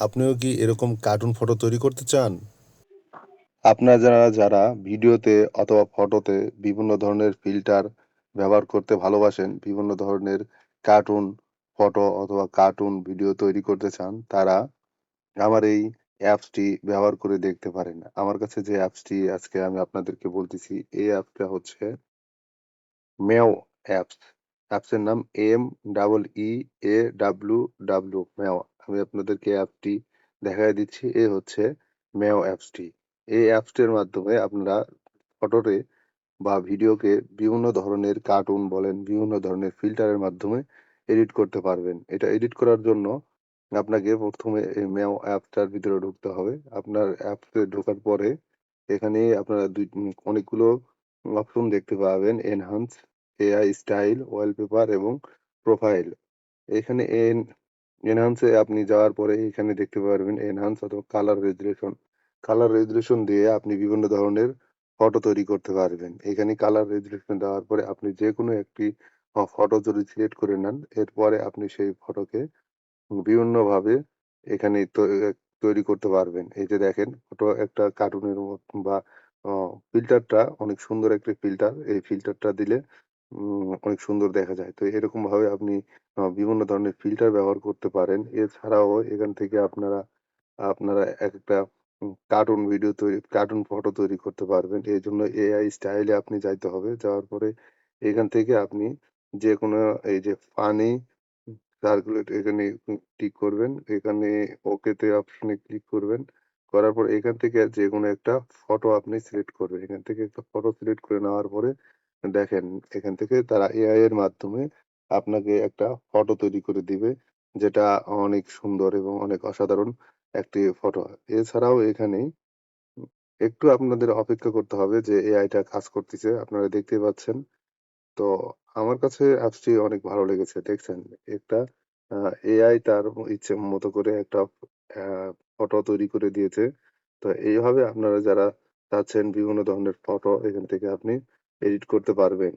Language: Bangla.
আপনিও কি এরকম কার্টুন ফটো তৈরি করতে চান? আপনারা যারা ভিডিওতে অথবা ফটোতে বিভিন্ন ধরনের ফিল্টার ব্যবহার করতে ভালোবাসেন, বিভিন্ন ধরনের কার্টুন ফটো অথবা কার্টুন ভিডিও তৈরি করতে চান, তারা আমার এই অ্যাপসটি ব্যবহার করে দেখতে পারেন। আমার কাছে যে অ্যাপসটি আজকে আমি আপনাদেরকে বলতেছি, এই অ্যাপসটা হচ্ছে মেও অ্যাপস। অ্যাপসের নাম MEEAWW মেও। আমি আপনাদেরকে অ্যাপটি দেখায় দিচ্ছি। এ হচ্ছে মেও অ্যাপসটি। এই অ্যাপসটির মাধ্যমে আপনারা ফটোতে বা ভিডিওকে বিভিন্ন ধরনের কার্টুন বলেন, বিভিন্ন ধরনের ফিল্টারের মাধ্যমে এডিট করতে পারবেন। এটা এডিট করার জন্য আপনাকে ১ম এ এই মেও অ্যাপসটার ভিতরে ঢুকতে হবে। আপনার অ্যাপসে ঢোকার পরে এখানে আপনারা অনেকগুলো অপশন দেখতে পাবেন। এনহান্স, এআই স্টাইল, ওয়ালপেপার এবং প্রোফাইল। এখানে এনহান্স এ আপনি যাওয়ার পরে এখানে দেখতে পারবেন এনহান্স অথবা কালার রেজোলিউশন। কালার রেজোলিউশন দিয়ে আপনি বিভিন্ন ধরনের ফটো তৈরি করতে পারবেন। এখানে কালার রেজোলিউশন দেওয়ার পরে আপনি যেকোনো একটি ফটো যদি সিলেক্ট করে নেন, এরপরে আপনি সেই ফটোকে বিভিন্নভাবে এখানে তৈরি করতে পারবেন। এই যে দেখেন ফটো একটা কার্টুনের বা অ ফিল্টারটা অনেক সুন্দর একটি ফিল্টার। এই ফিল্টারটা দিলে অনেক সুন্দর দেখা যায়। তো এরকমভাবে আপনি বিভিন্ন ধরনের ফিল্টার ব্যবহার করতে পারেন। এছাড়াও এখান থেকে আপনারা আপনারা একেকটা কার্টুন ফটো তৈরি করতে পারবেন। এজন্য এআই স্টাইলে আপনি যাইতে হবে। যাওয়ার পরে এখান থেকে আপনি যেকোনো এই যে ফানি সার্কুলেট এখানে টিক করবেন। এখানে ওকে তে অপশনে ক্লিক করবেন। করার পর এখান থেকে যেকোনো একটা ফটো আপনি সিলেক্ট করবেন। এখান থেকে একটা ফটো সিলেক্ট করে নেওয়ার পরে দেখেন এখান থেকে তারা এআই এর মাধ্যমে আপনাকে একটা ফটো তৈরি করে দিবে। যেটা অনেক সুন্দর এবং অনেক অসাধারণ একটি ফটো। এছাড়াও এখানে উম একটু আপনাদের অপেক্ষা করতে হবে যে এআইটা কাজ করতেছে। আপনারা দেখতেই পাচ্ছেন। তো আমার কাছে অ্যাপসটি অনেক ভালো লেগেছে। দেখছেন? একটা আ এআই তার ইচ্ছে মতো করে একটা অ্যা ফটো তৈরি করে দিয়েছে। তো এইভাবে আপনারা যারা চাচ্ছেন বিভিন্ন ধরনের ফটো এখান থেকে আপনি এডিট করতে পারবেন।